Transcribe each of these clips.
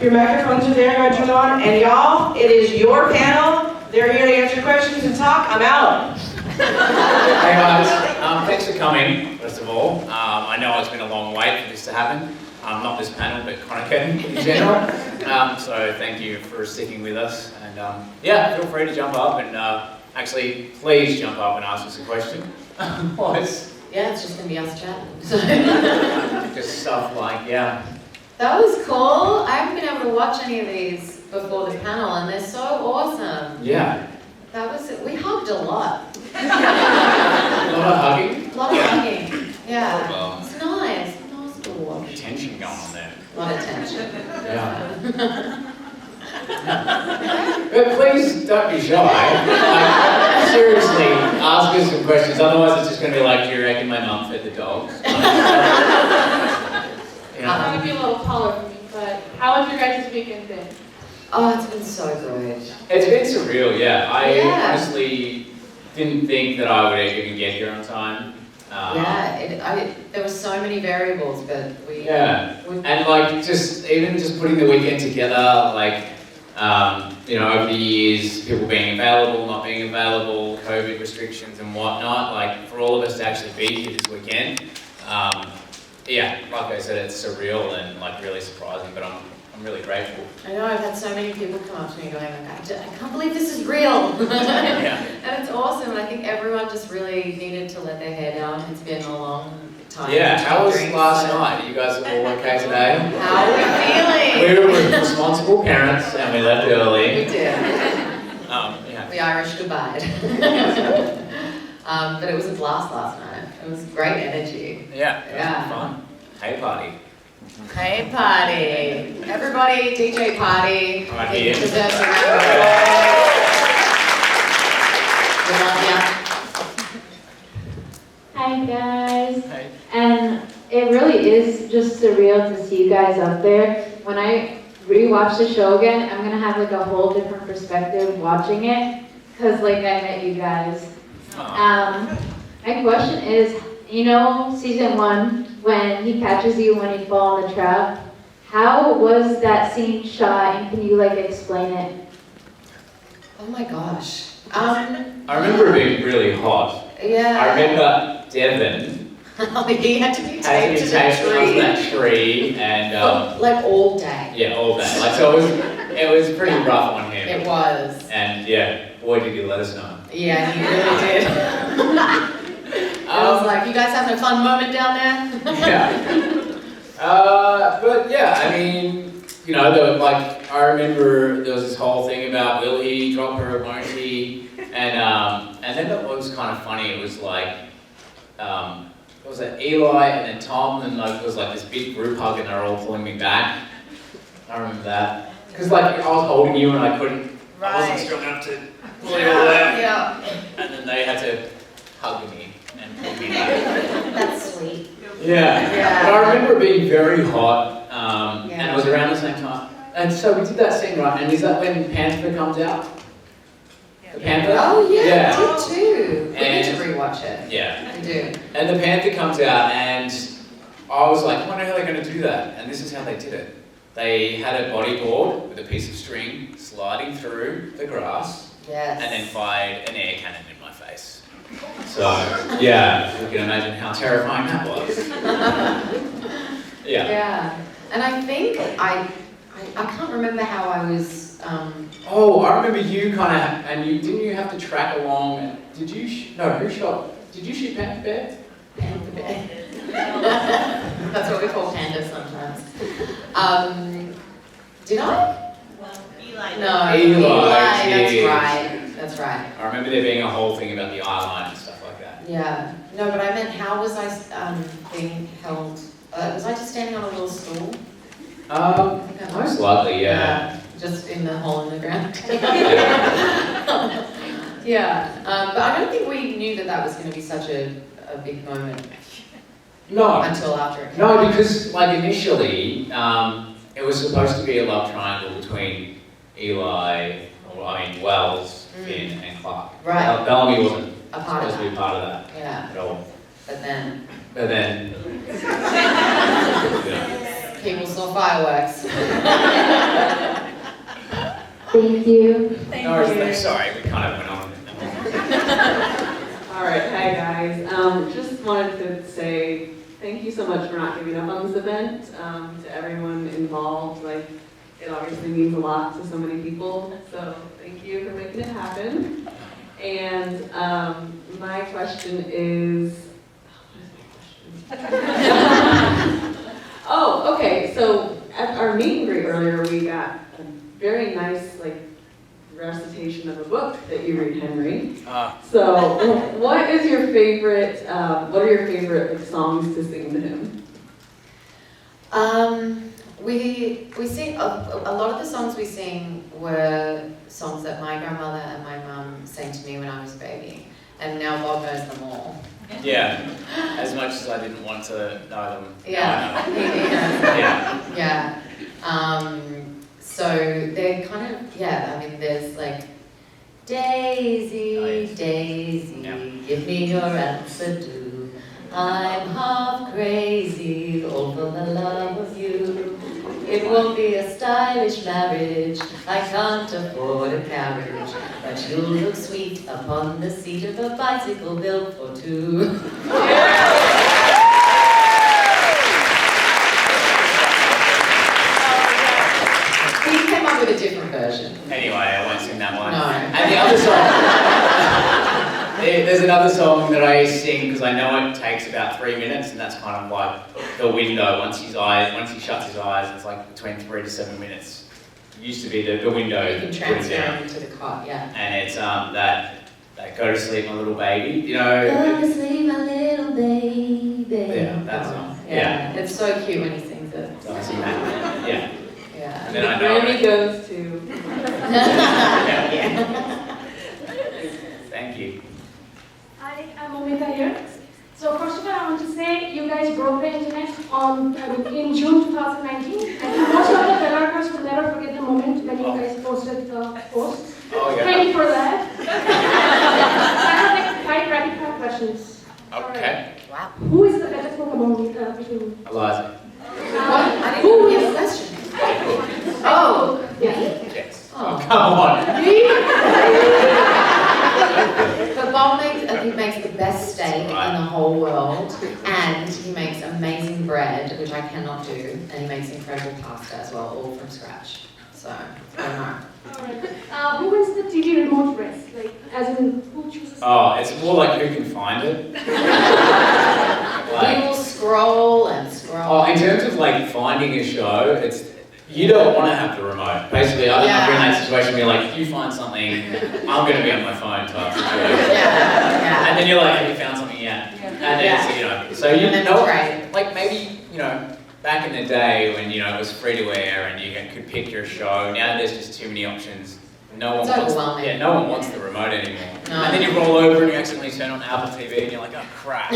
Your microphones are there, go ahead and turn them on. And y'all, it is your panel. They're here to answer questions and talk. I'm out. Hey guys, thanks for coming, first of all. I know it's been a long wait for this to happen. Not this panel, but Conageddon in general. So thank you for sticking with us. And yeah, feel free to jump up and actually, please jump up and ask us a question. Yeah, it's just going to be us chatting. Just stuff like, yeah. That was cool. I haven't been able to watch any of these before the panel, and they're so awesome. Yeah. We hugged a lot. A lot of hugging? A lot of hugging. Yeah. Oh, well. It's nice. Nice to watch. Tension going on there. A lot of tension. Yeah. But please don't be shy. Like, seriously, ask us some questions. Otherwise, it's just going to be like, do you reckon my mum fed the dogs? That might be a little taller for me, but how has your guys' weekend been? Oh, it's been so good. It's been surreal, yeah. I honestly didn't think that I would even get here on time. There were so many variables, but we... Yeah, and like just putting the weekend together, like, over the years, people being available, not being available, COVID restrictions and whatnot, like for all of us to actually be here this weekend, yeah, like I said, it's surreal and like really surprising, but I'm really grateful. I know, I've had so many people come up to me going, I can't believe this is real. Yeah. And it's awesome. I think everyone just really needed to let their hair down. It's been a long time. Yeah, how was last night? You guys all okay today? How are we feeling? We were responsible parents and we left early. We did. Yeah. We Irish goodbye. But it was a blast last night. It was great energy. Yeah, it was fun. Hey party. Hey party. Everybody, DJ party. Right It here. deserves a round of applause. We love ya. Hi guys. Hey. And it really is just surreal to see you guys up there. When I rewatch the show again, I'm gonna have like a whole different perspective watching it, cause like I met you guys. My question is, season 1, when he catches you when you fall in the trap, how was that scene shot, and can you like explain it? Oh my gosh. I remember it being really hot. Yeah. I remember Devin He had to be had to taped be to taped the to tree. that tree and Like all day. yeah, all day. Like so it was pretty rough on him. It was. And yeah, boy did he let us know. Yeah, he really did. I was like, you guys having a fun moment down there? Yeah. But yeah, I mean, I remember there was this whole thing about will he drop her or won't he? And then it was kind of funny. It was like, it was like Eli and then Tom, and like it was like this big group hug, and they were all pulling me back. I remember that because like I was holding you and I wasn't strong enough to pull you all out. Yeah. And then they had to hug me and pull me back. That's sweet. Yeah. But I remember it being very hot, and it was around the same time. And so we did that scene, right? And is that when Panther comes out? The Panther? Oh yeah, Yeah. I did too. We need to And- rewatch it. Yeah. We do. And the Panther comes out, and I was like, I wonder how they're going to do that. And this is how they did it. They had a bodyboard with a piece of string sliding through the grass, Yes. and then fired an air cannon in my face. So, yeah, you can imagine how terrifying that was. Yeah. Yeah. And I think I can't remember how I was. Oh, I remember you kind of, and didn't you have to track along? Did you? Who shot? Did you shoot Panther Bear? Panther Bear. That's what we call pandas sometimes. Did I? Well, Eli. No. Eli, That's right. I remember there being a whole thing about the eye line and stuff like that. Yeah. No, but I meant how was I being held? Was I just standing on a little stool? Most likely, yeah. Just in the hole in the ground. Yeah. But I don't think we knew that was going to be such a big moment No. until after it came No, out. because like initially, it was supposed to be a love triangle between Wells, Finn, and Clark. Right. Bellamy wasn't A part of supposed to be that. part of that Yeah. at all. But then. But then, People saw fireworks. Thank you. No, worries, sorry, we kind of went on. All right, hi guys. Just wanted to say thank you so much for not giving up on this event. To everyone involved, like it obviously means a lot to so many people. So thank you for making it happen. And my question is, what is my question? Oh, okay. So at our meet and greet earlier, we got a very nice recitation of a book that you read, Henry. So, what is your favorite? What are your favorite songs to sing to him? We sing a lot of the songs we sing were songs that my grandmother and my mum sang to me when I was a baby, and now Bob knows them all. Yeah, as much as I didn't want to know them. Yeah. Now I know. Yeah. So they're kind of, I mean, there's like, Daisy, Nice. Daisy, Yeah. give me your answer do. I'm half crazy, all for the love of you. It won't be a stylish marriage, I can't afford a carriage, but you'll look sweet upon the seat of a bicycle built for two. He came up with a different version. Anyway, I won't sing that one. No. And the other song, there's another song that I sing because I know it takes about 3 minutes, and that's kind of like the window. Once he shuts his eyes, it's like between 3 to 7 minutes. It used to be the window. You can transfer him to the cot, yeah. And it's that go to sleep, my little baby. You Go know. to sleep, my little baby. Yeah, that song. Yeah. It's so cute when he sings it. So I sing that. Yeah. Yeah. And then I know. Grammy goes to. Yeah. Thank you. Hi, I'm Omita here. So first of all, I want to say you guys broke the internet in June 2019. I think most of the developers will never forget the moment when you guys posted the post. Oh yeah. Thank you for that. I have like 5 rapid fire questions. Okay. Wow. Who is the better cook among between? Eliza. I didn't get a question. Oh, Yeah. Yes. Oh. Come on. But Bob makes the best steak in the whole world, and he makes amazing bread, which I cannot do, and he makes incredible pasta as well, all from scratch. So, I don't know. Alright. Who wins the TV remote race? Like, as in, who chooses? Oh, it's more like who can find it. We will scroll and scroll. Oh, in terms of finding a show, you don't want to have the remote. Basically, I'm in that situation where you're like, if you find something, I'm going to be on my phone type situation. Yeah. And then you're like, have you found something yet? And then it's, so you And then know, it's great. maybe, back in the day when, it was free to air and you could pick your show, now there's just too many options. No It's one wants, overwhelming. no one wants the remote anymore. No. And then you roll over and you accidentally turn on Apple TV and you're like, oh crap.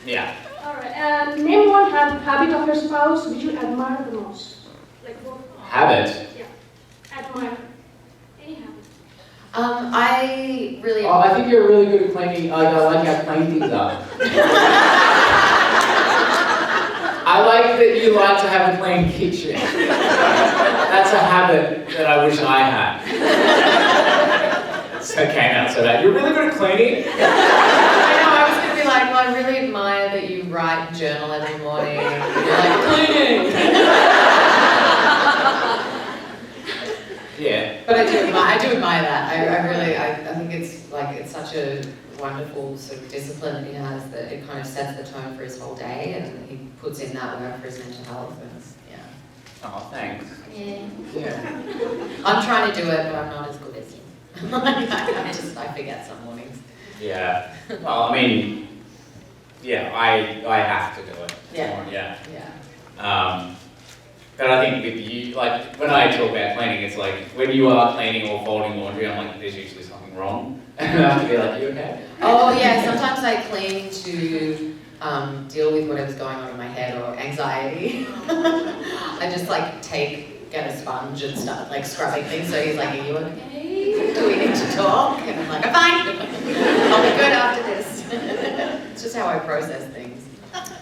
Yeah. Alright. Name one habit of your spouse which you admire the most. Like both. Habit? Yeah. Admire. Any habit. I really. Oh, I think you're really good at cleaning. I like how clean things are. I like that you like to have a clean kitchen. That's a habit that I wish I had. So it came out so bad. You're really good at cleaning? I know, I was going to be like, well, I really admire that you write and journal every morning. You're like, cleaning! Yeah. But I do admire that. I think it's such a wonderful sort of discipline that he has that it kind of sets the tone for his whole day, and he puts in that work for his mental health, and Oh, thanks. yeah. Yeah. I'm trying to do it, but I'm not as good as him. I forget some mornings. Yeah. Well, I mean, I have to do it. Yeah. Yeah. Yeah. But I think with you, when I talk about cleaning, it's like when you are cleaning or folding laundry, I'm like, there's usually something wrong. And I have to be like, you okay? Oh yeah, sometimes I clean to deal with whatever's going on in my head or anxiety. I just get a sponge and start scrubbing things. So he's like, are you okay? Do we need to talk? And I'm like, I'm fine. I'll be good after this. It's just how I process things.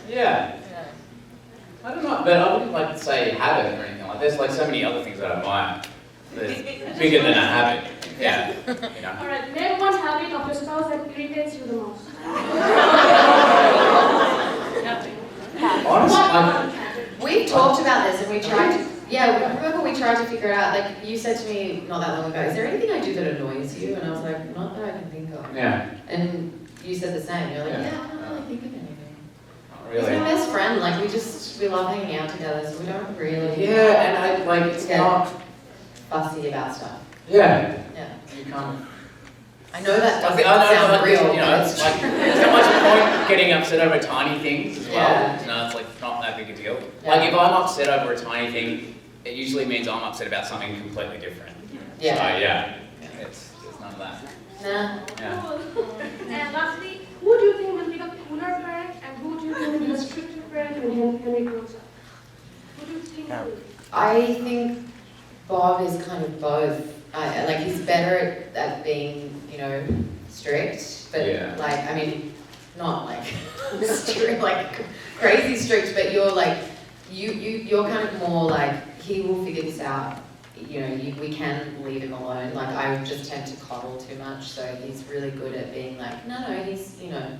Yeah. I don't know, but I wouldn't like to say habit or anything like. There's like so many other things that I admire. That's bigger than a habit. Yeah. You know. Alright, name one habit of your spouse that irritates you the most. Honestly, We've talked about this and we tried to, I remember we tried to figure it out, like you said to me not that long ago, is there anything I do that annoys you? And I was like, not that I can think of. yeah. And you said the same, you're like, Yeah. yeah, I don't really think of anything. Not He's really. my best friend, like we love hanging out together, so we don't really Yeah, and I like it's get not. fussy about stuff. Yeah. Yeah. You can't. I know that I doesn't think- I know, sound like, real, you know, but it's like there's not much point getting upset over tiny things as well. Yeah. You know, it's like not that big a deal. Yeah. Like if I'm upset over a tiny thing, it usually means I'm upset about something completely different. Yeah. So yeah, it's none of that. Nah. Yeah. And lastly, who do you think will be a cooler parent and who do you think will be a stricter parent when Henry grows up? Who do you think will be? I think Bob is kind of both. Like he's better at being, you know, strict, but Yeah. like I mean, not like strict, like crazy strict, but you're like you're kind of more like he will figure this out. You know, we can leave him alone. Like I just tend to coddle too much, so he's really good at being like, no, he's he's gonna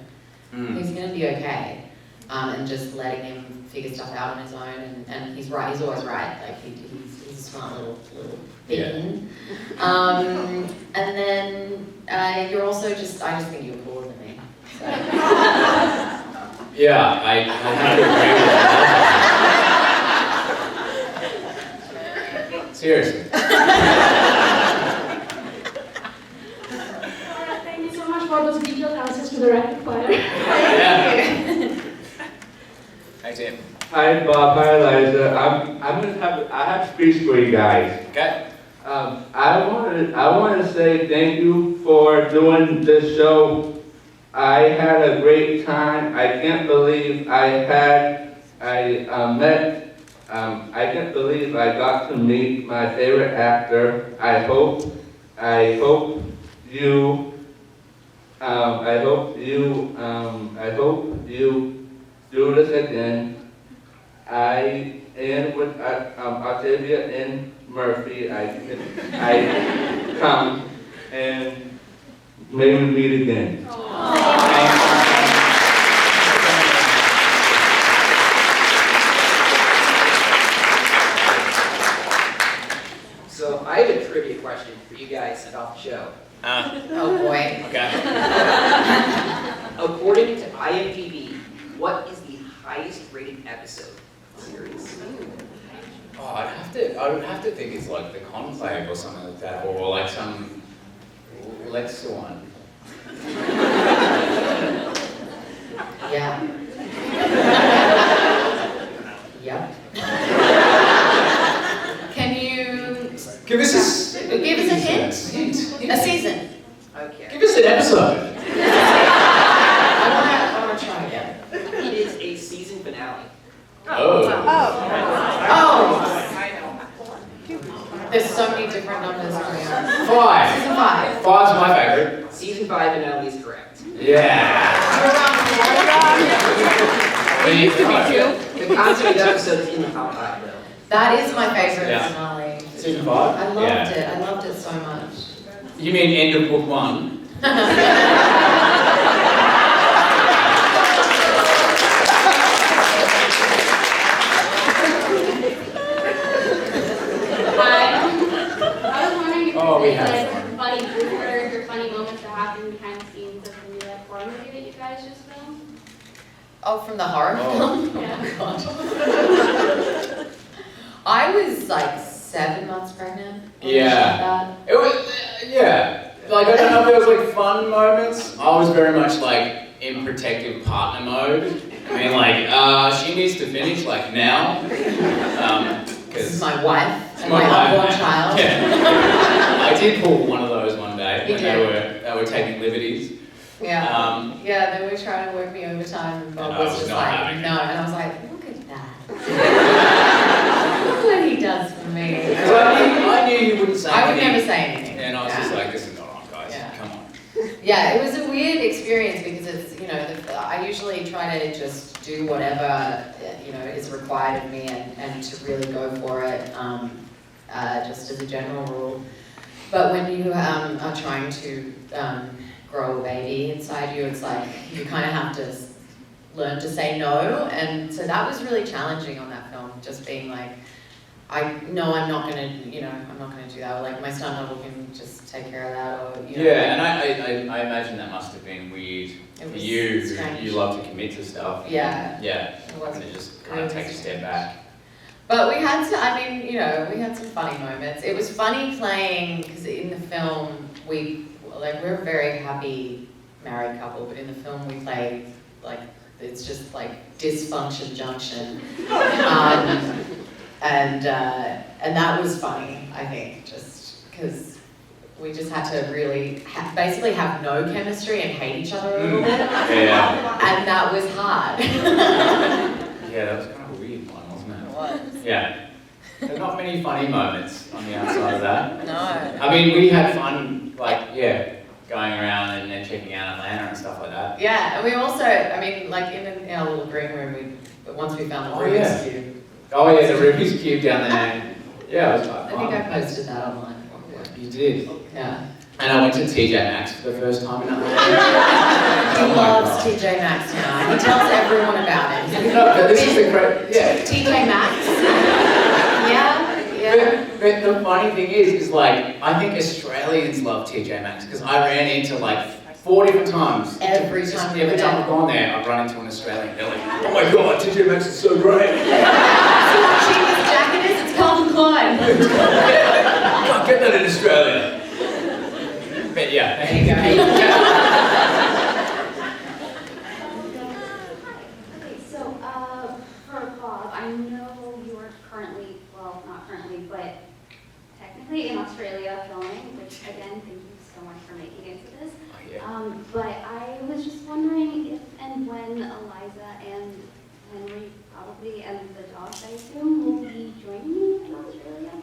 be okay, and just letting him figure stuff out on his own. And he's right. He's always right. Like he's a smart little bean. And then you're also I just think you're cooler than me. So. Yeah, I have to agree with that. Seriously. Alright, thank you so much for those detailed answers to the rapid fire. Yeah. Hey Tim. Hi Bob, hi Eliza. I have speech for you guys. Okay. I want to say thank you for doing this show. I had a great time. I can't believe I can't believe I got to meet my favorite actor. I hope you do this again. And with Octavia and Murphy, I come and maybe we meet again. So I have a trivia question for you guys about the show. Oh boy. Okay. According to IMDb, what is the highest rated episode of the series? Oh, I would have to think it's like the Conclave or something like that, or like some Lex one. Yeah. Yep. Can you Give us give us a hint? hint. A season. Okay. Give us an episode. I wanna try again. It is a season finale. Oh. Oh. There's so many different numbers going on. 5. Season 5. 5's my favorite. Season 5 finale is correct. Yeah. The concept of the episode is in the top 5 though. That is my favorite Yeah. finale. Season 5? I loved it. I loved it so much. You mean end of book 1? I was wondering if Oh, we there's have like fun. funny bloopers or funny moments that happen behind the scenes of the new like horror movie that you guys just filmed. Oh, from the horror Oh. film? Yeah. Oh my god. I was like 7 months pregnant. or Yeah. something like It was, yeah. Like, I don't know if there was like fun moments. I was very much like in protective partner mode. I mean, like, she needs to finish like now. that. This is Because my wife and my unborn child. Yeah. I did pull one of those one day You when did. they were taking liberties. Yeah. Yeah, they were trying to work me overtime and Bob And I was was just not like, having it. no. And I was like, look at that. Look what he does for me. So I knew you wouldn't say I would anything. never say anything. And I was Yeah. just like, this is not on, guys. Yeah. Come on. Yeah, it was a weird experience because it's, I I usually try to just do whatever, you know, is required of me and to really go for it, just as a general rule. But when you are trying to grow a baby inside you, it's like you kind of have to learn to say no, and so that was really challenging on that film, just being like, I'm not gonna do that, or like my stunt double can just take care of that, or, you know. Yeah, and I imagine that must have been weird for was you, strange. you love to commit to stuff. Yeah. Yeah, It was. and just kind of take a step back. But we had we had some funny moments. It was funny playing, because in the film, we're a very happy married couple, but in the film we play, like, it's just like dysfunction junction. And that was funny, I think, just because we just had to really basically have no chemistry and hate each other a little bit. Yeah. And that was hard. Yeah, that was kind of a weird one, wasn't it? It was. Yeah. There's not many funny moments on the outside of that. No. I mean, we had fun, like, going around and then checking out Atlanta and stuff like that. Yeah, and we also, in our little green room, once we found the Rubik's Cube. Oh yeah, the Rubik's Cube down there. Yeah, it was quite I fun. think I posted that online. You did. Yeah. And I went to TJ Maxx for the first time in Atlanta. He loves TJ Maxx now. He tells everyone about it. No, but this is the great, TJ Maxx? Yeah. But the funny thing is like, I think Australians love TJ Maxx, because I ran into like 4 different times. Every time I've gone there, I've run into an Australian. They're like, oh my god, TJ Maxx is so great. Cheapest jacket is, it's Calvin Klein. You can't get that in Australia. But yeah. There you go. Okay, so for Bob, I know you are currently, well, not currently, but technically in Australia filming, which again, thank you so much for making it to this. But I was just wondering if and when Eliza and Henry probably, and the dog, I assume, will be joining you in Australia?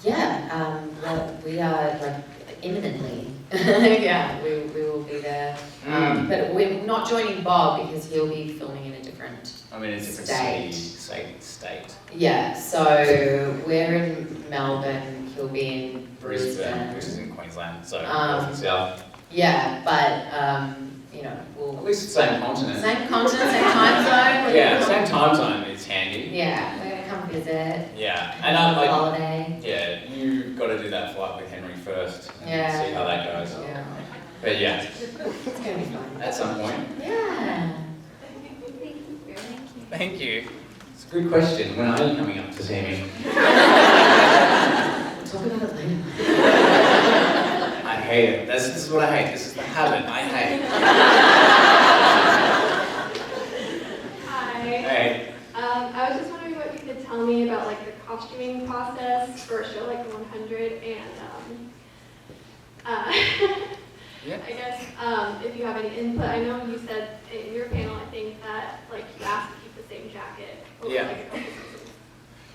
Yeah, well, we are imminently. Yeah, we will be there. But we're not joining Bob because he'll be filming in a different State. Yeah, so we're in Melbourne, he'll be in Brisbane. Which is in Queensland, so south. Yeah, but we'll At least the same continent. same continent, same time zone. Yeah, same time zone is handy. Yeah, we're gonna come visit. Yeah, and I'm like, holiday. yeah, you got to do that flight with Henry first and Yeah. see how that goes. Yeah, But yeah, it's gonna be fun. at some point. Yeah. Thank you. It's a good question. When are you coming up to see me? Talk about it later. I hate it. This is what I hate. This is the habit I hate. Hi. Hey. I was just wondering what you could tell me about like the costuming process for a show like The 100, and Yeah. I guess if you have any input. I know you said in your panel, I think that like you asked to keep the same jacket over Yeah. like a couple seasons.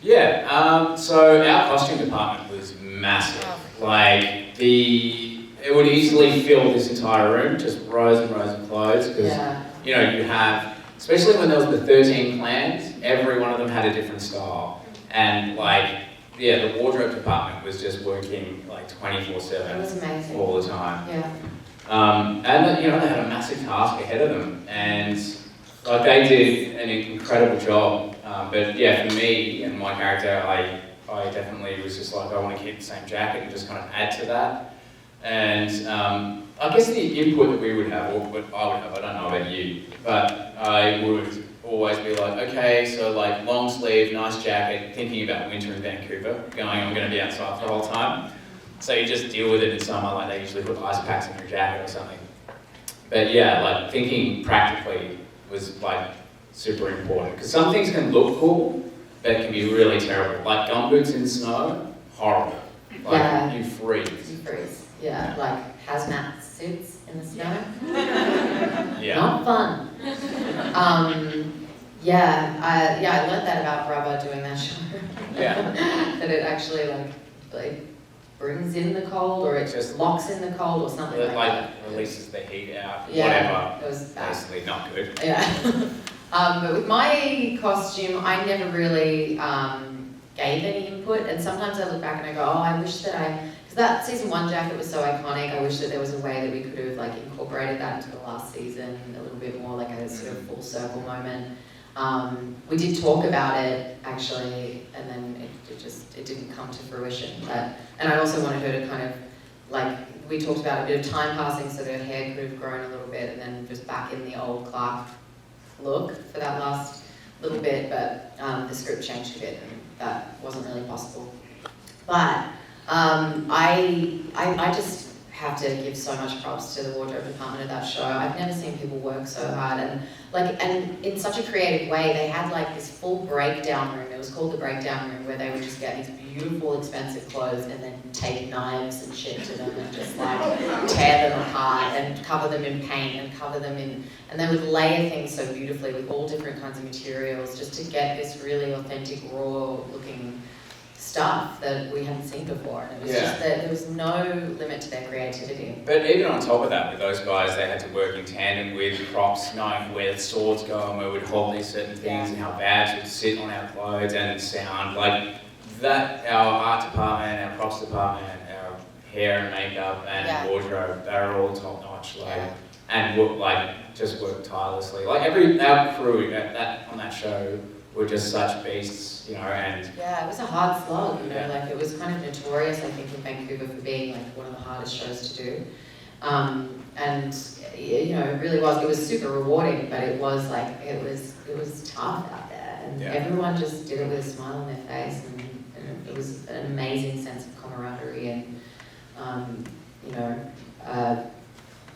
Yeah, so our costume department was massive. Like, it would easily fill this entire room, just rows and rows of clothes, because, you know, you have, especially when there was the 13 clans, every one of them had a different style. And like, yeah, the wardrobe department was just working like 24/7. It was amazing. All the time. Yeah. And you know, they had a massive task ahead of them, and like they did an incredible job. But yeah, for me and my character, I definitely was just like, I want to keep the same jacket and just kind of add to that. And I guess the input that we would have, or what I would have, I don't know about you, but I would always be like, okay, so like long sleeve, nice jacket, thinking about winter in Vancouver, going, I'm going to be outside for the whole time. So you just deal with it in summer, like they usually put ice packs in your jacket or something. But yeah, like thinking practically was like super important, because some things can look cool, but it can be really terrible. Like gumboots in snow, horrible. Like you freeze. You freeze. Yeah, like hazmat suits in the snow. Yeah. Not fun. I learned that about Bravo doing that show. Yeah. That it actually like brings in the cold, or it just locks in the cold, or something It like like that. releases the heat out, Yeah, whatever. it was bad. Basically not good. Yeah. But with my costume, I never really gave any input, and sometimes I look back and I go, oh, I wish that because that season 1 jacket was so iconic, I wish that there was a way that we could have like incorporated that into the last season a little bit more, like a sort of full circle moment. We did talk about it actually, and then it didn't come to fruition. And I also wanted her to kind of like, we talked about a bit of time passing so that her hair could have grown a little bit, and then just back in the old Clark look for that last little bit, but the script changed a bit and that wasn't really possible. But I just have to give so much props to the wardrobe department of that show. I've never seen people work so hard, and in such a creative way. They had like this full breakdown room. It was called the breakdown room, where they would just get these beautiful, expensive clothes and then take knives and shit to them and just like tear them apart and cover them in paint and cover them in, and they would layer things so beautifully with all different kinds of materials just to get this really authentic, raw looking stuff that we hadn't seen before. And it was just that there was no limit to their creativity. But even on top of that, with those guys, they had to work in tandem with props, knowing where the swords go and where we'd hold these certain things and how badges would sit on our clothes and sound. Like that, our art department, our props department, our hair and makeup and wardrobe, they're all top notch. And just worked tirelessly. Like our crew on that show were just such beasts, and yeah, it was a hard slog, like it was kind of notorious, I think, in Vancouver for being like one of the hardest shows to do. And it really was. It was super rewarding, but it was tough out there, and everyone just did it with a smile on their face, and it was an amazing sense of camaraderie and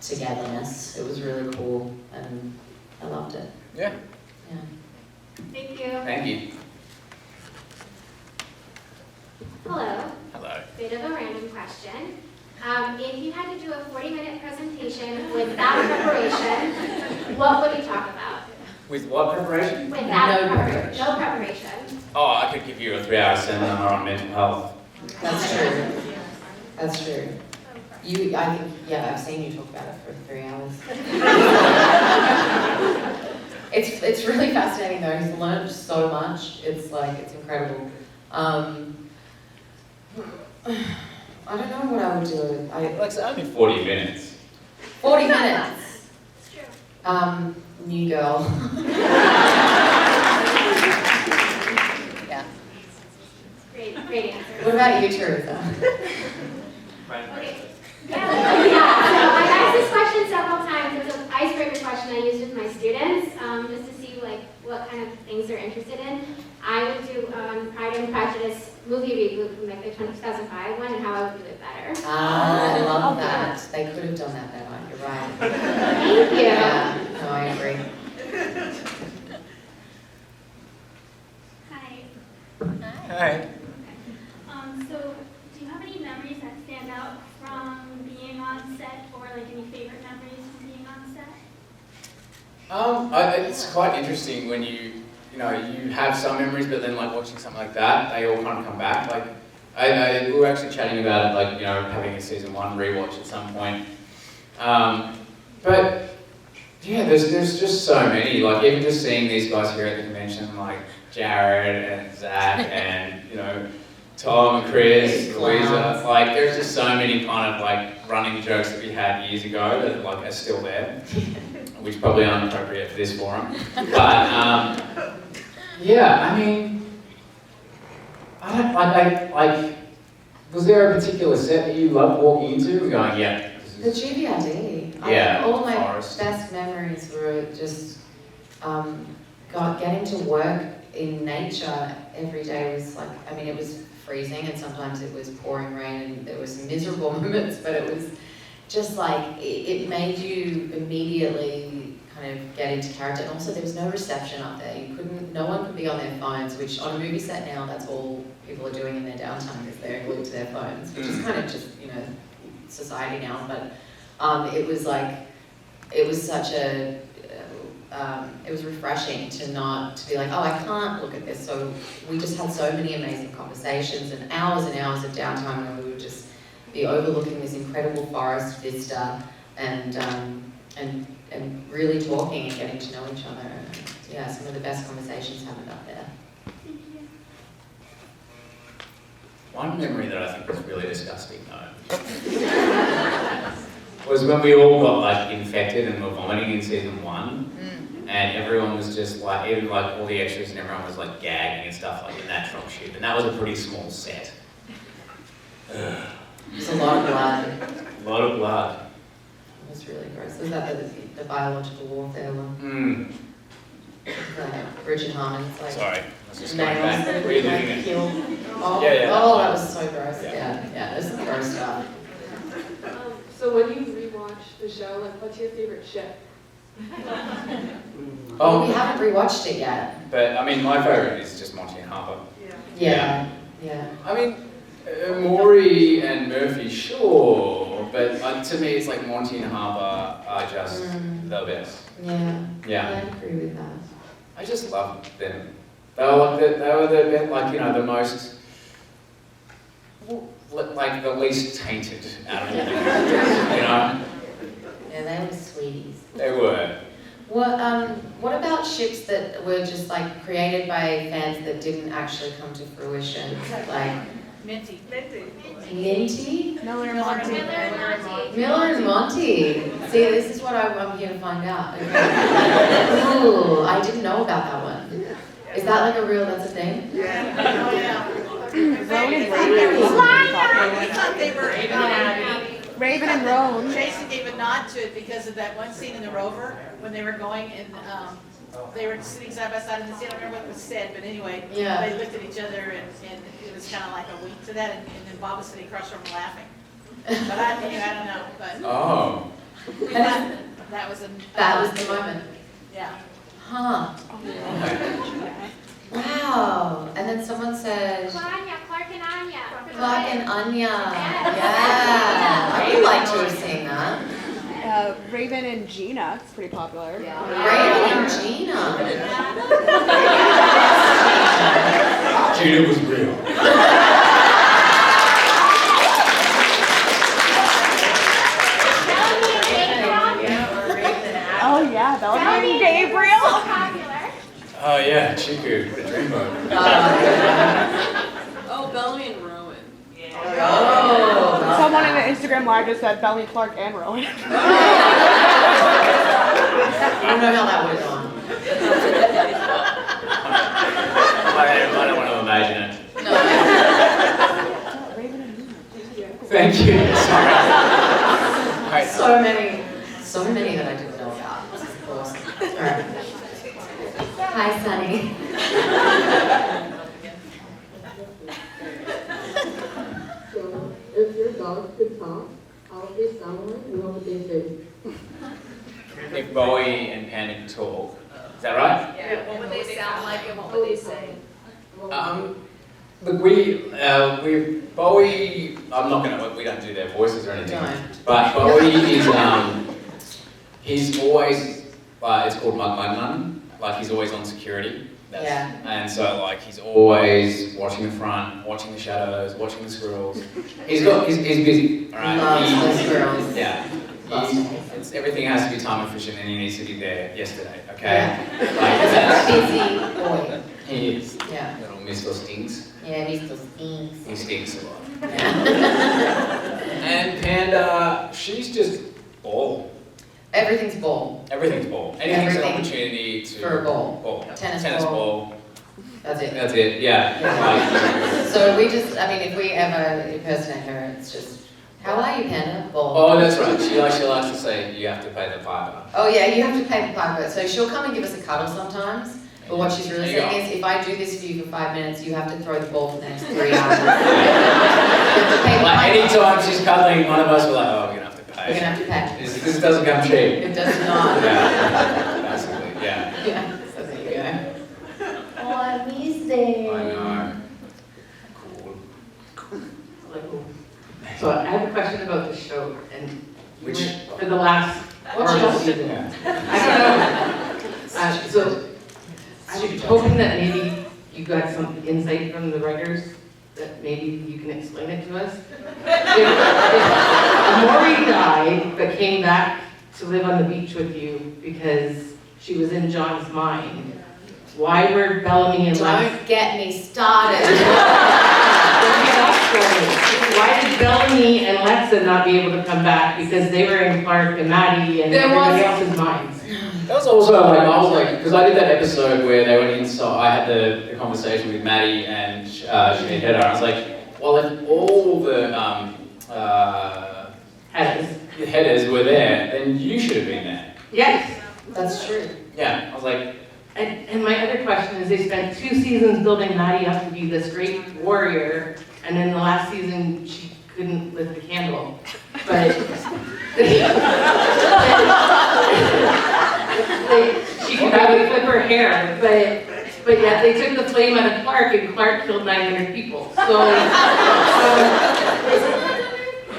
togetherness. It was really cool, and I loved it. Yeah. Thank you. Thank you. Hello. Hello. Bit of a random question. If you had to do a 40-minute presentation without preparation, what would you talk about? With what preparation? Without No preparation. No preparation. Oh, I could give you a 3-hour seminar on mental health. That's true. That's true. I've seen you talk about it for 3 hours. It's really fascinating though. He's learned so much. It's incredible. I don't know what I would do. It's only 40 minutes. 40 minutes. It's true. New girl. Yeah. Great answer. What about you, Teresa? Okay. Yeah. So I've asked this question several times. It's an icebreaker question I use with my students, just to see what kind of things they're interested in. I would do Pride and Prejudice movie reboot from the 2005 one, and how I would do it better. I love that. They could have done that better. You're right. Thank you. Yeah. No, I agree. Hi. Hey. So, do you have any memories that stand out from being on set, or any favorite memories from being on set? It's quite interesting when you have some memories, but then watching something like that, they all kind of come back. We were actually chatting about it, having a season 1 rewatch at some point. But yeah, there's just so many. Even just seeing these guys here at the convention, like Jared and Zach and Tom and Chris, Eliza. There's just so many kind of running jokes that we had years ago that are still there, which probably aren't appropriate for this forum. But yeah, I mean, was there a particular set that you loved walking into? Going, yeah. The GVID. Yeah, all my forest. best memories were just getting to work in nature every day was it was freezing and sometimes it was pouring rain and there was miserable moments, but it was just it made you immediately kind of get into character. And also there was no reception up there. No one could be on their phones, which on a movie set now, that's all people are doing in their downtime is they're glued to their phones, which is kind of just, society now. But it was such a, it was refreshing to be like, oh, I can't look at this. So we just had so many amazing conversations and hours of downtime where we would just be overlooking this incredible forest vista and really talking and getting to know each other. And, yeah, some of the best conversations happened up there. Thank you. One memory that I think was really disgusting though was when we all got like infected and were vomiting in season 1, and everyone was just like, even like all the extras and everyone was like gagging and stuff like in that drop ship, and that was a pretty small set. There's a lot of blood. A lot of blood. It was really gross. Was that the biological warfare one? Richard Harmon's like Sorry, I was just nails going back. that Reliving like it. killed. Oh, Yeah, yeah. oh, that was so gross. Yeah. Yeah, this is gross stuff. So when you rewatch the show, like what's your favorite ship? Oh, we haven't rewatched it yet. But I mean, my favourite is just Monty and Harper. Yeah. I mean, Maury and Murphy, sure, but to me, it's like Monty and Harper are just the best. Yeah. Yeah. I agree with that. I just loved them. They were the most, like the least tainted out of all the characters, Yeah, they were sweeties. They were. What about ships that were just like created by fans that didn't actually come to fruition? Like Minty. Minty? Miller and Monty. Miller and Monty. See, this is what I'm here to find out. Okay. Ooh, I didn't know about that one. Is that like that's a thing? Yeah. Oh, yeah. We thought they were Raven and Roan. Jason gave a nod to it because of that one scene in the Rover when they were going and they were sitting side by side in the scene. I don't remember what was said, but anyway, Yeah. they looked at each other and it was kind of like a wink to that. And then Bob was sitting across from him laughing. But I don't know. But Oh. that was the moment. Yeah. Huh. Wow. And then someone said Clark and Anya. Clark and Anya. Yeah. I would like to have seen that. Raven and Gina. It's pretty popular. Raven and Gina. Gina was real. Oh yeah, Bellamy and Gabriel. Oh yeah, Chiku, what a dreamboat. Oh, Bellamy and Rowan. Oh. Someone in the Instagram live just said Bellamy, Clark, and Rowan. I don't know how that would have gone. I don't want to imagine it. No. Raven and Gina. Thank you. Sorry. Right. So many that I didn't know about. This is awesome. All right. Hi, Sunny. So, if your dog could talk, how would they sound like and what would they say? If Bowie and Panda could talk. Is that right? Yeah. What would they sound like and what would they say? Look, Bowie, we don't do their voices or anything. No. But Bowie is, he's always, it's called Mugman. Like he's always on security. Yeah. And so like he's always watching the front, watching the shadows, watching the squirrels. He's busy, alright? Loves the squirrels. Yeah. Everything has to be time efficient and he needs to be there yesterday, okay? Yeah. Busy boy. He is. Yeah. Little Mr. Stinks. Yeah, he still stinks. He stinks a lot. Yeah. And Panda, she's just ball. Everything's ball. Everything's ball. Anything's an Everything opportunity to... for a ball. Tennis ball. That's it. That's it, yeah. So if we ever impersonate her, it's just, how are you, Panda? Ball. Oh, that's right. She likes to say, you have to pay the piper. Oh yeah, you have to pay the piper. So she'll come and give us a cuddle sometimes. But what she's really saying is, if I do this for you for 5 minutes, you have to throw the ball for the next 3 hours. You have to pay the Like piper. anytime she's cuddling one of us, we're like, oh, we're gonna have to pay. We're gonna have to pay. This doesn't come cheap. It does not. Yeah, basically, yeah. Yeah. So there you go. Oh, I miss it. I know. Cool. So I have a question about the show, and Which? for the last part of the season. I don't know. So I'm hoping that maybe you got some insight from the writers that maybe you can explain it to us. If Maury died, but came back to live on the beach with you because she was in John's mind, why were Bellamy and Lex? Don't get me started. Why did Bellamy and Lexa not be able to come back? Because they were in Clark and Maddie and everybody else's minds. That was also like, I was like, because I did that episode where they went inside, I had the conversation with Maddie and Sinead Hedder, and I was like, well, if all the headers were there, then you should have been there. Yes. That's true. Yeah, I was like, and my other question is, they spent 2 seasons building Maddie up to be this great warrior, and then the last season she couldn't lift the candle. But she could barely flip her hair, but yet they took the flame out of Clark, and Clark killed 900 people. So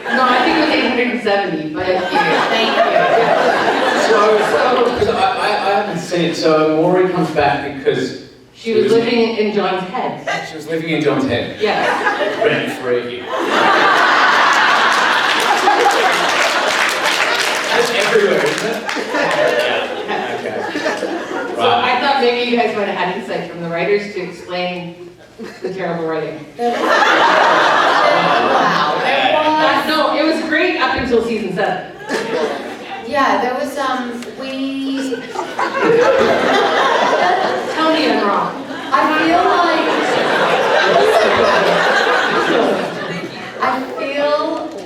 no, I think it was 870, but thank you. So, because I haven't seen it, so Maury comes back because she was living in John's head. She was living in John's head. Yes. Rent free. That's everywhere, isn't it? Yeah. Okay. So I thought maybe you guys might have had insight from the writers to explain the terrible writing. Wow. No, it was great up until season 7. Yeah, there was, Tell me I'm wrong. I feel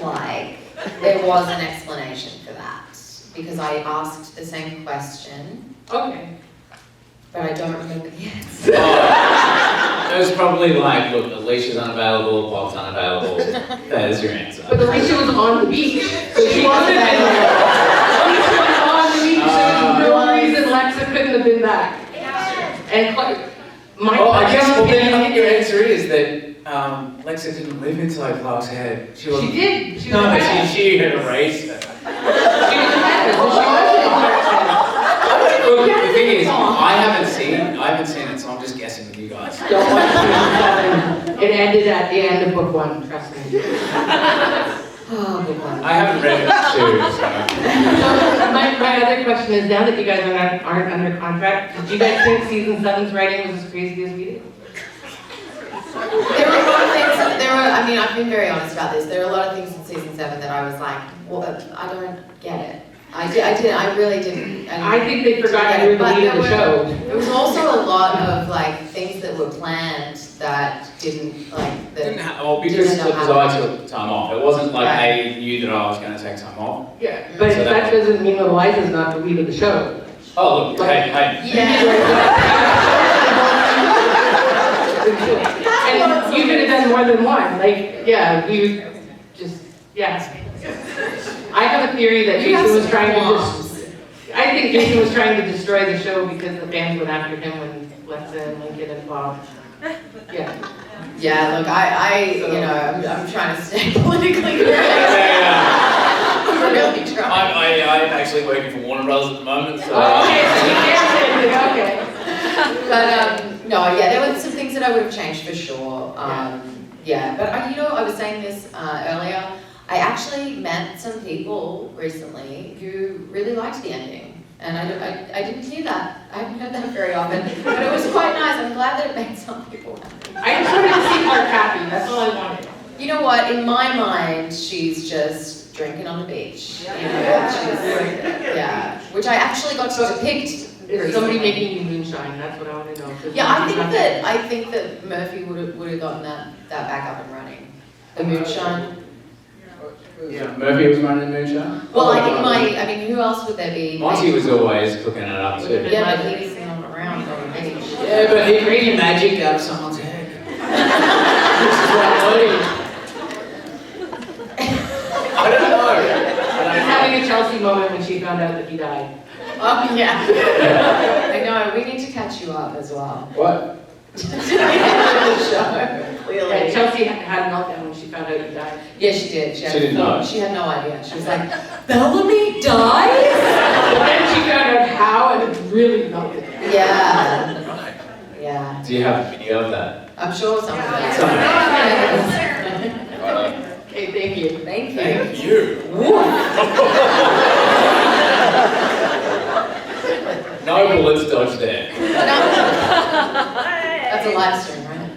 like there was an explanation for that, because I asked the same question. Okay. But I don't remember the answer. It was probably like, look, Alicia's unavailable, Bob's unavailable. That is your answer. But Alicia was on the beach. So she wasn't Alicia was on the beach. There was no reason Lexa couldn't have been back. And I guess, well, then I think your answer is that Lexa didn't live inside Clark's head. She did. She had erased it. She was ahead, so she wasn't in Clark's head. Look, the thing is, I haven't seen it, so I'm just guessing with you guys. Don't watch season 7. It ended at the end of book 1, trust me. Oh, book 1. I haven't read it too, so. So my other question is, now that you guys aren't under contract, did you guys think season 7's writing was as crazy as we did? There were a lot of things, I mean, I've been very honest about this. There are a lot of things in season 7 that I was like, well, I don't get it. I really didn't. I think they forgot you were the lead of the show. There was also a lot of like things that were planned that didn't like. Because I took time off. It wasn't like they knew that I was going to take time off. Yeah, but so that doesn't mean that Eliza's not the lead of the show. Oh, look, hey. Yeah. And you could have done more than one. Like, yeah, we just, yeah. I have a theory that Jason was trying to I think Jason was trying to destroy the show because the fans went after him when Lexa and Lincoln and Bob. Yeah. Yeah, look, I'm trying to stay politically correct. I'm really trying. I'm actually working for Warner Brothers at the moment, so. Okay. But no, yeah, there were some things that I would have changed for sure. Yeah, but I was saying this earlier. I actually met some people recently who really liked the ending, and I didn't hear that. I haven't heard that very often, but it was quite nice. I'm glad that it made some people happy. I just wanted to see Clark happy. That's all I wanted. You know what? In my mind, she's just drinking on the beach. You know, yeah, which I actually got to depict. Is somebody making you moonshine? That's what I want to know. Yeah, I think that Murphy would have gotten that back up and running. The moonshine. Yeah, Murphy was running the moonshine. Well, I mean, who else would there be? Monty was always cooking it up too. Yeah, but he's not around on the beach. Yeah, but he really magicked out of someone's head. I don't know. She's having a Chelsea moment when she found out that he died. Oh, yeah. I know, we need to catch you up as well. What? Clearly. Chelsea had a meltdown when she found out he died. Yeah, she did. She didn't know. She had no idea. She was like, Bellamy died? But then she found out how, and it really melted. Yeah. Yeah. Do you have a video of that? I'm sure some of them. Okay, thank you. Thank you. Thank you. No bullets dodged there. That's a live stream, right?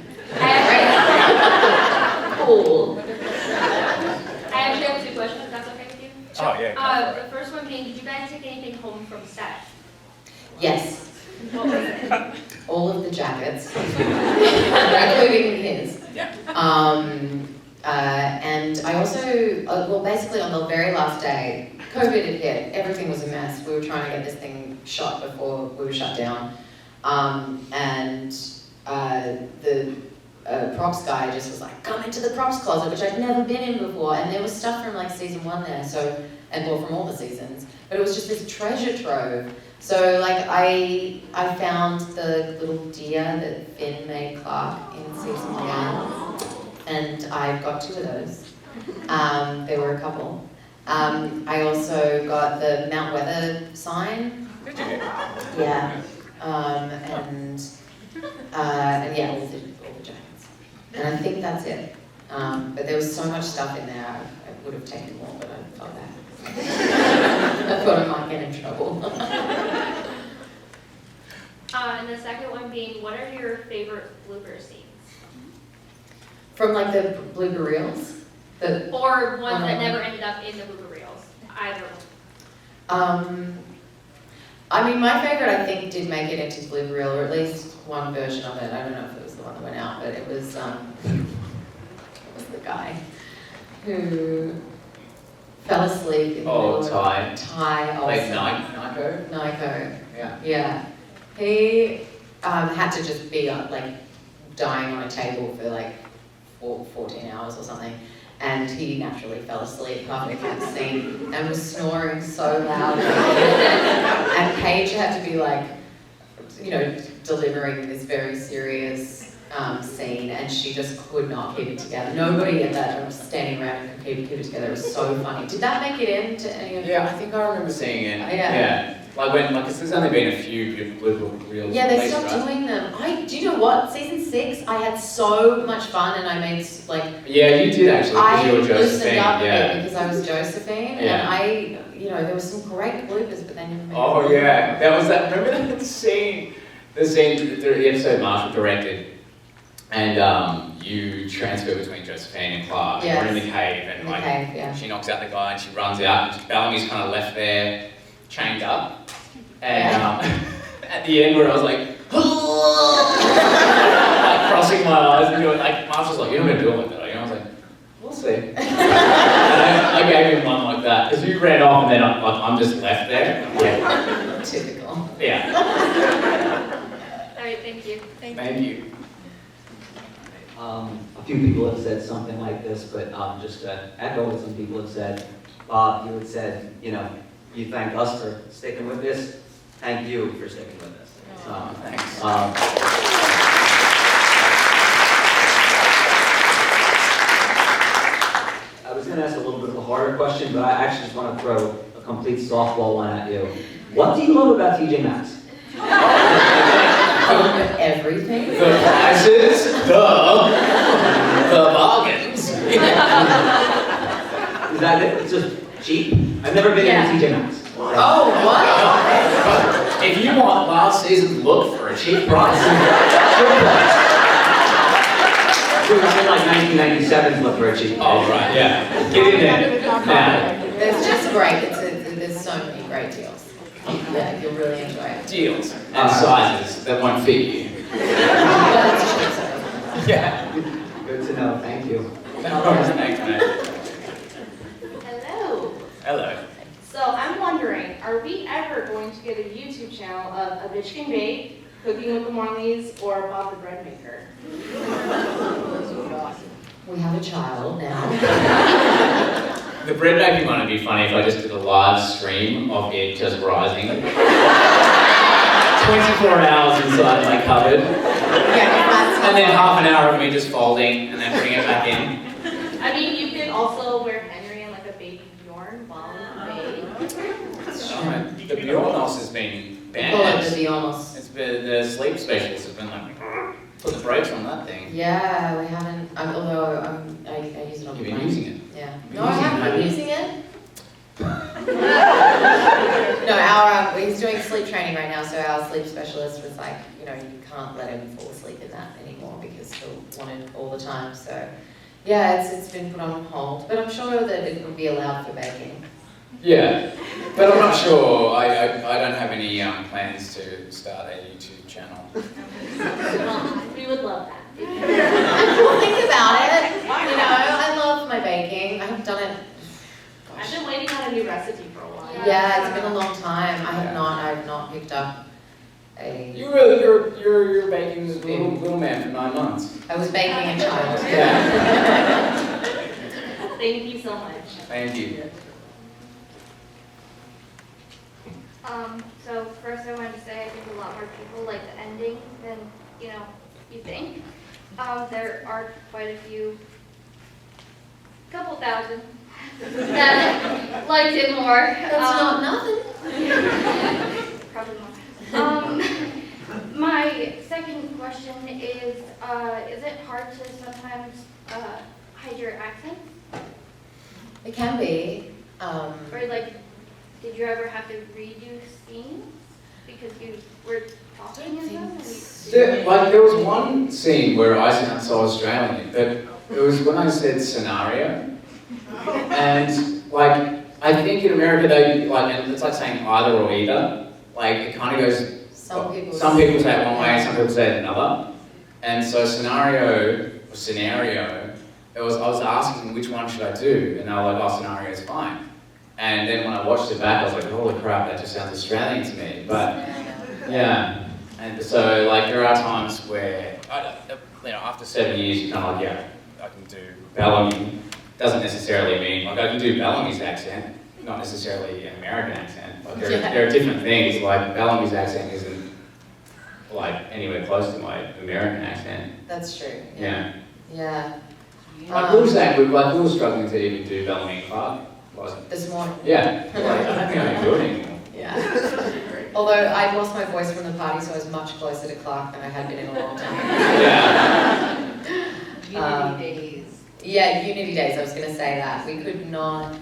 Cool. I actually have 2 questions, if that's okay with you. Oh, yeah. The first one being, did you guys take anything home from set? Yes, What was it? all of the jackets, including his. Yeah. And I also, well, basically on the very last day, COVID had hit, everything was a mess. We were trying to get this thing shot before we were shut down. The props guy just was like, come into the props closet, which I'd never been in before. And there was stuff from like season 1 there, so, and well, from all the seasons. But it was just this treasure trove. So like I found the little deer that Finn made Clark in season 1. And I've got 2 of those. There were a couple. I also got the Mount Weather sign. Did you? Yeah. And yeah, all the jackets. And I think that's it. But there was so much stuff in there, I would have taken more, but I felt bad. I thought I might get in trouble. And the second one being, what are your favorite blooper scenes? From like the blooper reels? Or ones that never ended up in the blooper reels? Either one. I mean, my favorite, I think, did make it into blooper reel, or at least one version of it. I don't know if it was the one that went out, but it was the guy who fell asleep in the middle of Ty. Ty also. Like Nico? Nico. Yeah. Yeah. He had to just be like dying on a table for like 14 hours or something. And he naturally fell asleep halfway through the scene and was snoring so loud. And Paige had to be like, you know, delivering this very serious scene, and she just could not keep it together. Nobody at that was standing around and could keep it together. It was so funny. Did that make it into any of Yeah, I think I remember seeing it. Yeah. Like when, like, 'cause there's only been a few blooper reels. Yeah, they released, stopped right? doing them. Do you know what? Season 6, I had so much fun, and I made like. Yeah, you did actually, because you were I loosened Josephine. up a Yeah. bit because I was Josephine, Yeah. and you know, there was some great bloopers, but then you made. Oh yeah, that was that. Remember that scene? The episode Marshall directed, and you transfer between Josephine and Clark. Yes. We're in the cave, and In the like cave, yeah. she knocks out the guy, and she runs out. And Bellamy's kind of left there, chained up, and at the end where I was like, like crossing my eyes and doing like Marshall's like, you're not gonna do it like that, are you? And I was like, we'll see. And I gave him one like that because you ran off, and then I'm just left there. Yeah. Typical. Yeah. All right, thank you. Thank you. A few people have said something like this, but just to echo what some people have said. Bob, you had said, you know, you thanked us for sticking with this. Thank you for sticking with us. Thanks. I was going to ask a little bit of a harder question, but I actually just want to throw a complete softball one at you. What do you love about TJ Maxx? Everything. The prices, the bargains. Is that it? It's just cheap? I've never been in a TJ Maxx. Oh, what? If you want last season's look for a cheap price, It was in like 1997's look for a cheap price. oh right, yeah, get in there now. There's just there's so many great deals. Yeah, you'll really enjoy it. Deals and sizes that won't fit you. Yeah. Good to know. Thank you. Thanks, mate. Hello. Hello. So I'm wondering, are we ever going to get a YouTube channel of A Bitch Can Bake, Cooking with the Marleys, or Bob the Bread Maker? We have a child now. The bread making one would be funny if I just did a live stream of it just rising. 24 hours inside my cupboard. And then half an hour of me just folding and then putting it back in. I mean, you could also wear Henry in like a baby Bjorn while you bake. The Bjornos has been Call it banned. the Bjornos. It's been, the sleep specialists have been like, Put the brakes on that thing. Yeah, we haven't, although I use it on the You've been plane. using it? Yeah. You've No, been I using it, haven't been haven't you? using it. No, he's doing sleep training right now, so our sleep specialist was like, you know, you can't let him fall asleep in that anymore because he'll want it all the time. So, yeah, it's been put on hold, but I'm sure that it would be allowed for baking. Yeah, but I'm not sure. I don't have any plans to start a YouTube channel. We would love that. We'll think about it. You know, I love my baking. I have done it. I've been waiting on a new recipe for a while. Yeah, it's been a long time. I have not picked up a. You're baking this little man for 9 months. I was baking a child. Yeah. Thank you so much. Thank you. So first I wanted to say I think a lot more people like the ending than, you think. There are quite a few, couple thousand that liked it more. That's not nothing. Probably more. My second question is it hard to sometimes hide your accent? It can be. Or like, did you ever have to redo scenes because you were talking in them? There was one scene where I sound so Australian, but it was when I said scenario. And like, I think in America they and it's like saying either or either. Like it kind of goes. Some people say it one way, some people say it another. And so scenario, I was asking which one should I do, and they were like, oh, scenario is fine. And then when I watched it back, I was like, holy crap, that just sounds Australian to me. But yeah, and so like there are times where, after 7 years, you're kind of like, yeah, I can do Bellamy. Doesn't necessarily mean, like I can do Bellamy's accent, not necessarily an American accent. Like there are different things, like Bellamy's accent isn't like anywhere close to my American accent. That's true. Yeah. Yeah. Like we were saying, we were struggling to even do Bellamy and Clark. This morning. Yeah. Like, I don't think I can do it anymore. Yeah. Although I lost my voice from the party, so I was much closer to Clark than I had been in a long time. Yeah. Unity days. Yeah, Unity days, I was going to say that. We could not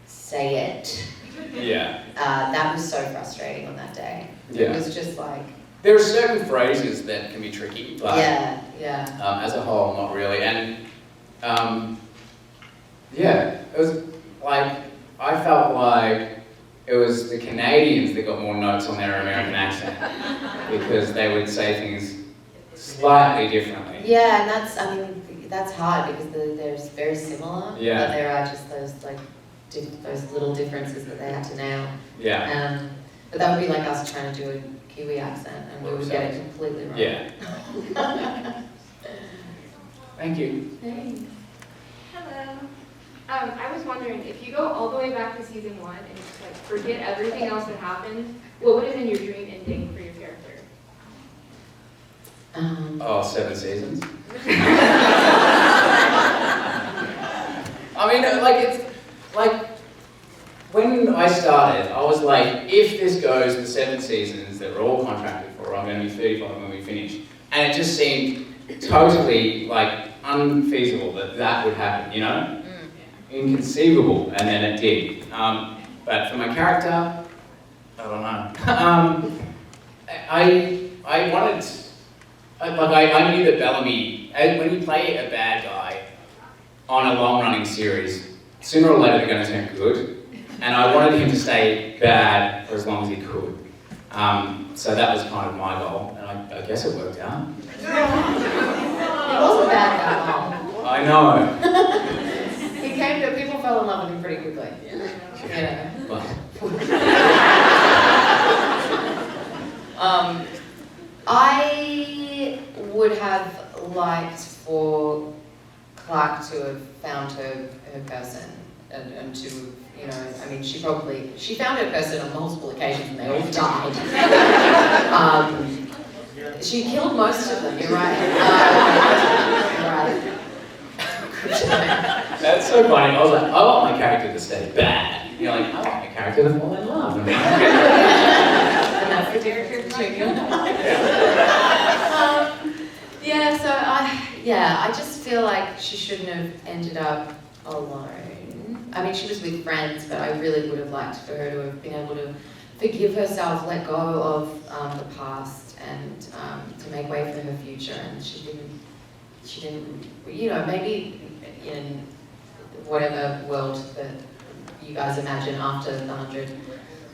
say it. Yeah. That was so frustrating on that day. Yeah. It was just like... There are certain phrases that can be tricky, but as a whole, not really. And it was like, I felt like it was the Canadians that got more notes on their American accent because they would say things slightly differently. Yeah, and that's hard because they're very similar. Yeah. But there are just those those little differences that they had to nail. Yeah. But that would be like us trying to do a Kiwi accent and we would get it completely wrong. Yeah. Thank you. Thanks. Hello. I was wondering, if you go all the way back to season 1 and just like forget everything else that happened, what would have been your dream ending for your character? 7 seasons. I mean, it's like when I started, I was like, if this goes the 7 seasons that we're all contracted for, I'm going to be 35 when we finish. And it just seemed totally like unfeasible that would happen, you know? Inconceivable, and then it did. But for my character, I don't know. I wanted, I knew that Bellamy, when you play a bad guy on a long-running series, sooner or later they're going to turn good, and I wanted him to stay bad for as long as he could. So that was kind of my goal, and I guess it worked out. He wasn't bad that long. I know. He came to, people fell in love with him pretty quickly. Yeah. I would have liked for Clark to have found her person and to, you know, I mean, she found her person on multiple occasions and they all died. She killed most of them, you're right. That's so funny. I was like, I want my character to stay bad. You're like, I want my character to fall in love. And that's the character too. Yeah, Yeah, I just feel like she shouldn't have ended up alone. I mean, she was with friends, but I really would have liked for her to have been able to forgive herself, let go of the past, and to make way for her future. And she didn't, you know, maybe in whatever world that you guys imagine after the 100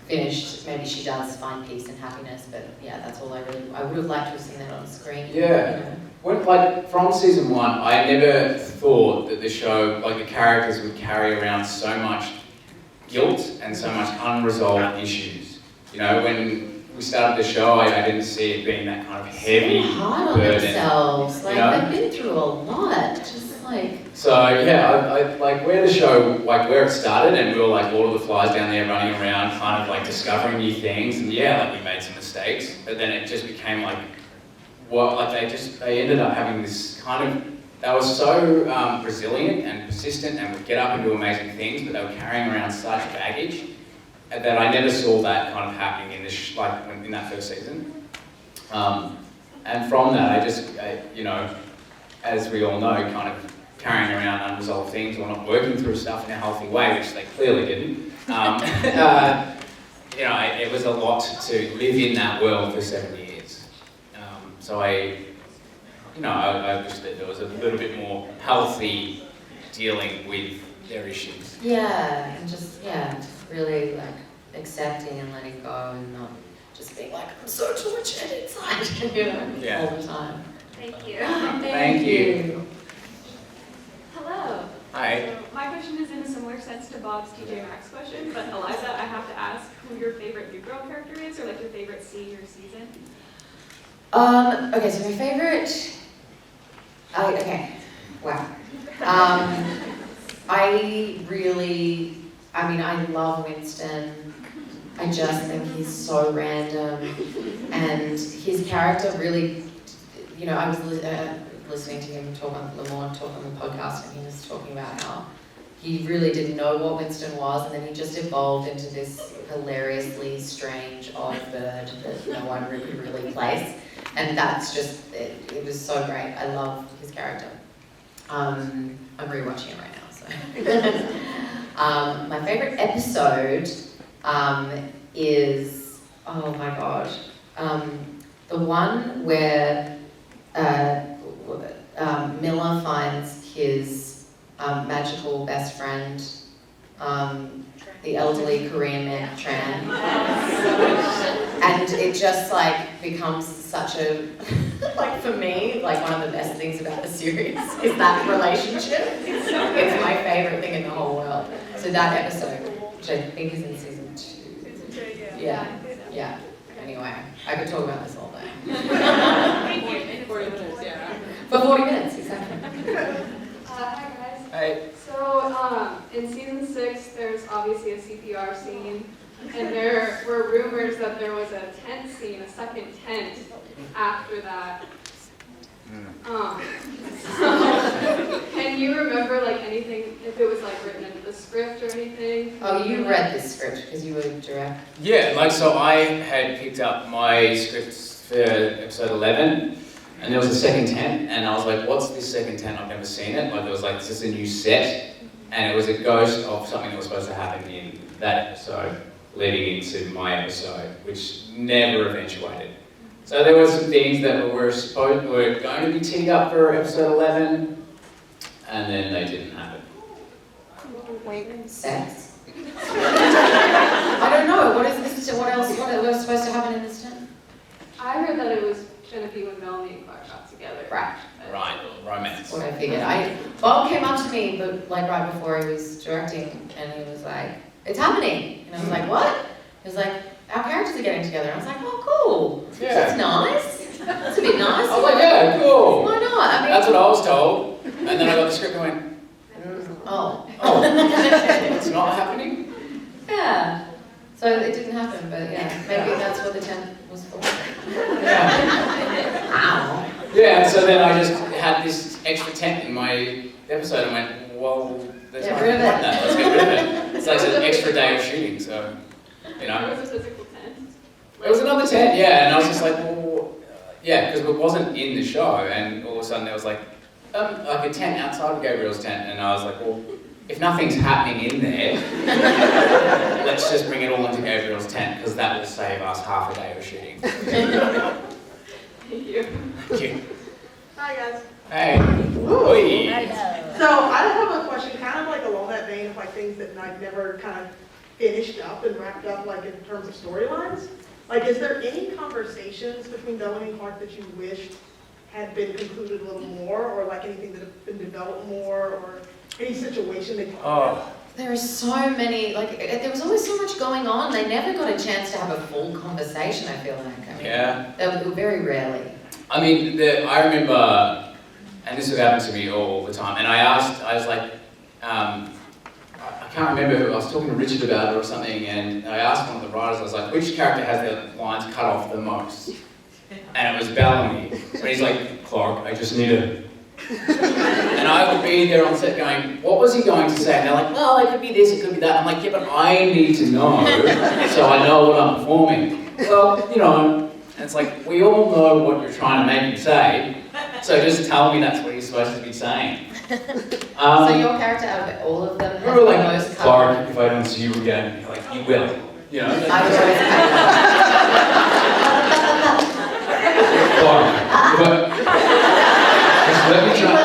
finished, maybe she does find peace and happiness. But yeah, that's all I would have liked to have seen that on screen. Yeah. You know? When, like, from season 1, I never thought that the show, like, the characters would carry around so much guilt and so much unresolved issues. You know, when we started the show, I didn't see it being that kind of heavy so hard on burden. themselves. Like, you know? they've been through a lot. Just like. So yeah, I like where the show, like where it started, and we were like Lord of the Flies down there running around, kind of like discovering new things, and yeah, like we made some mistakes, but then it just became like, what, like they ended up having this kind of, they were so resilient and persistent and would get up and do amazing things, but they were carrying around such baggage that I never saw that kind of happening in this, in that first season. And from that, I you know, as we all know, kind of carrying around unresolved things or not working through stuff in a healthy way, which they clearly didn't. You know, it was a lot to live in that world for 7 years. So I wish that there was a little bit more healthy dealing with their issues. Yeah, and just really like accepting and letting go and not just being like, I'm so tortured inside, you know, all the time. Thank you. Thank you. Hello. Hi. So my question is in a similar sense to Bob's TJ Maxx question, but Eliza, I have to ask who your favorite New Girl character is, or like your favorite scene or season? Okay, so my favorite, wow. I love Winston. I just think he's so random, and his character really, you know, I was listening to him talk on the podcast, and he was talking about how he really didn't know what Winston was, and then he just evolved into this hilariously strange odd bird that no one could really place, and that's just, it was so great. I love his character. I'm rewatching it right now, so. My favorite episode is, oh my gosh, the one where Miller finds his magical best friend, the elderly Korean man, Tran. And it just like becomes such a, like for me, like one of the best things about the series is that relationship. It's my favorite thing in the whole world. So that episode, which I think is in season 2. Season 2, Yeah. Anyway, I could talk about this all day. Thank you. 40 minutes, yeah. For 40 minutes, exactly. Hi guys. Hey. So in season 6, there's obviously a CPR scene, and there were rumors that there was a tent scene, a second tent after that. Can you remember like anything, if it was like written into the script or anything? Oh, you read this script because you were direct. Yeah, like so I had picked up my scripts for episode 11, and there was a second tent, and I was like, what's this second tent? I've never seen it. Like there was like, this is a new set, and it was a ghost of something that was supposed to happen in that episode, leading into my episode, which never eventuated. So there were some things that were going to be teed up for episode 11, and then they didn't happen. Sex? I don't know. What is this? What else? What was supposed to happen in this tent? I heard that it was going to be when Melanie and Clark got together. Right. Right, romance. What I figured. Bob came up to me, but like right before he was directing, and he was like, "It's happening," and I was like, "What?" He was like, "Our characters are getting together." And I was like, "Oh, cool. Yeah. That's nice. That's a bit nice." I was like, yeah, cool. Why not? I mean, that's what I was told, and then I got the script and went, oh, it's not happening. Yeah. So it didn't happen, but yeah, maybe that's what the tent was for. Yeah. Ow. Yeah, and so then I just had this extra tent in my episode and went, well, there's Get nothing rid of like it. that. Let's get rid of it. It's like an extra day of shooting, so, you know. It was a physical tent. It was another tent, yeah, and I was just like, well, yeah, because it wasn't in the show, and all of a sudden there was like like a tent outside of Gabriel's tent, and I was like, well, if nothing's happening in there, let's just bring it all into Gabriel's tent, because that will save us half a day of shooting. Thank you. Thank you. Hi guys. Hey. Oi. So I have a question, kind of like along that vein of like things that I've never kind of finished up and wrapped up like in terms of storylines. Like, is there any conversations between Bellamy and Clark that you wished had been concluded a little more, or like anything that had been developed more, or any situation they talked about? There are so many, like, there was always so much going on. They never got a chance to have a full conversation, I feel like. I mean, Yeah. they were very rarely. I mean, I remember, and this would happen to me all the time, and I was like, I can't remember who, I was talking to Richard about it or something, and I asked one of the writers, I was like, which character has their lines cut off the most? And it was Bellamy. And he's like, Clark, I just need a... And I would be there on set going, what was he going to say? And they're like, well, it could be this, it could be that. I'm like, yeah, but I need to know, so I know what I'm performing. Well, you know, and it's like, we all know what you're trying to make him say, so just tell me that's what he's supposed to be saying. So your character, out of all of them, has We were the like, most Clark, if I don't see you again, you're like, you will. You know? I was always Clark, but just let me try.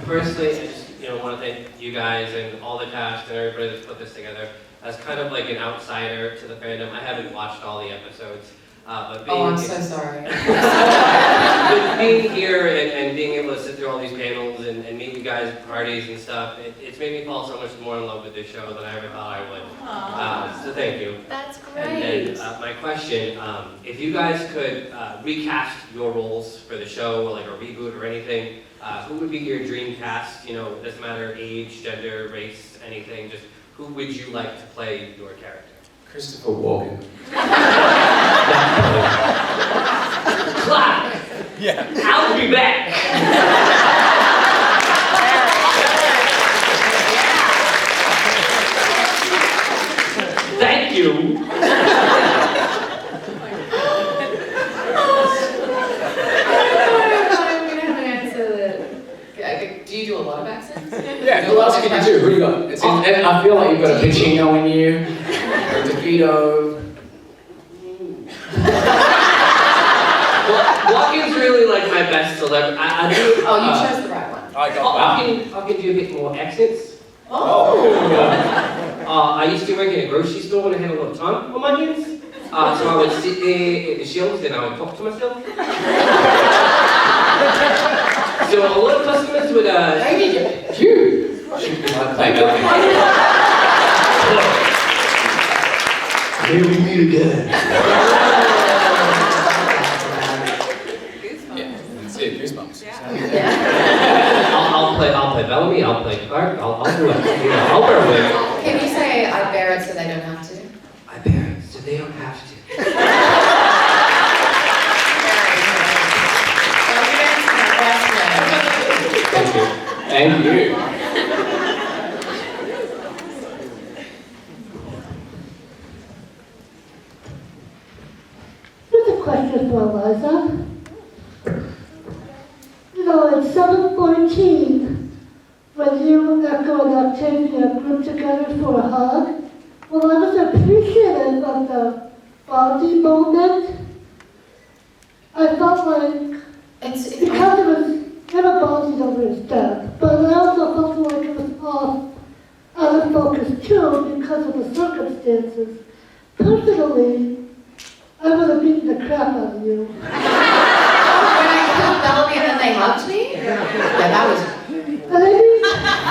Firstly, I just want to thank you guys and all the cast and everybody that's put this together. As kind of like an outsider to the fandom, I haven't watched all the episodes. But being, I'm so sorry. But being here and being able to sit through all these panels and meet you guys at parties and stuff, it's made me fall so much more in love with this show than I ever thought I would. So thank you. That's great. And then my question, if you guys could recast your roles for the show, or like a reboot or anything, who would be your dream cast? You know, it doesn't matter age, gender, race, anything. Just who would you like to play your character? Christopher Walken. Clap! Yeah. I'll be back! Thank you! Do you do a lot of accents? Yeah, who else can you do? Who do you got? I feel like you've got a Pacino in you, or a DeVito. Walken's really like my best celebrity. I do. Oh, you chose the right one. I got that. I can do a bit more accents. Oh. I used to work in a grocery store when I had a lot of time on my hands. So I would sit there at the shelves and I would talk to myself. So a lot of customers would You. Here we meet again. Yeah, that's it. Goosebumps. I'll play Bellamy. I'll play Clark. I'll do it. I'll wear a wig. Can you say I bear it so they don't have to? I bear it so they don't have to. Thank you. Thank you. Here's a question for Eliza. At 7:14, when you, Echo, and Octavia grouped together for a hug, well, I was appreciative of the body moment. I felt like, because it was never bodied over his death, but I also felt like it was off out of focus too because of the circumstances. Personally, I would have beaten the crap out of you. When I killed Bellamy and then they hugged me? Yeah, that was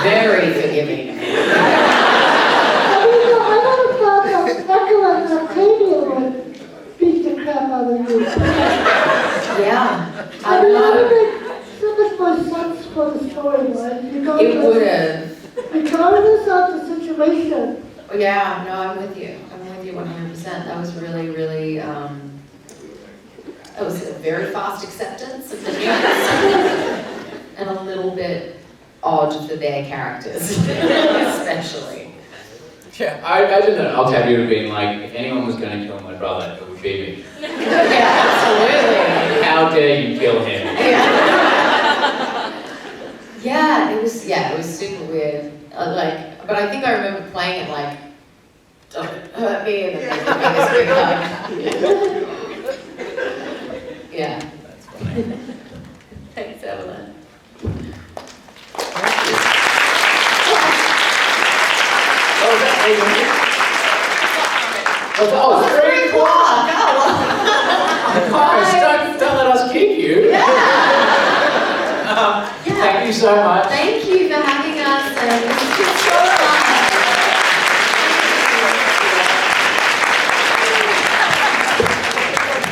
very forgiving. I never thought that Echo and Octavia would beat the crap out of you. Yeah, I mean, it would make so much more sense for the storyline. It would have. Regardless of the situation. Yeah, no, I'm with you. I'm with you 100%. That was really, really, that was a very fast acceptance of the news. And a little bit odd for their characters, especially. Yeah, I imagine that Octavia would have been like, if anyone was going to kill my brother, it would be me. Yeah, absolutely. How dare you kill him? Yeah, it was super weird. But I think I remember playing it like, don't hurt me, and then giving me this big hug. Yeah. That's funny. Thanks, Evelyn. Oh, 3 o'clock! Don't let us keep you. Thank you so much. Thank you for having us, and this is so fun.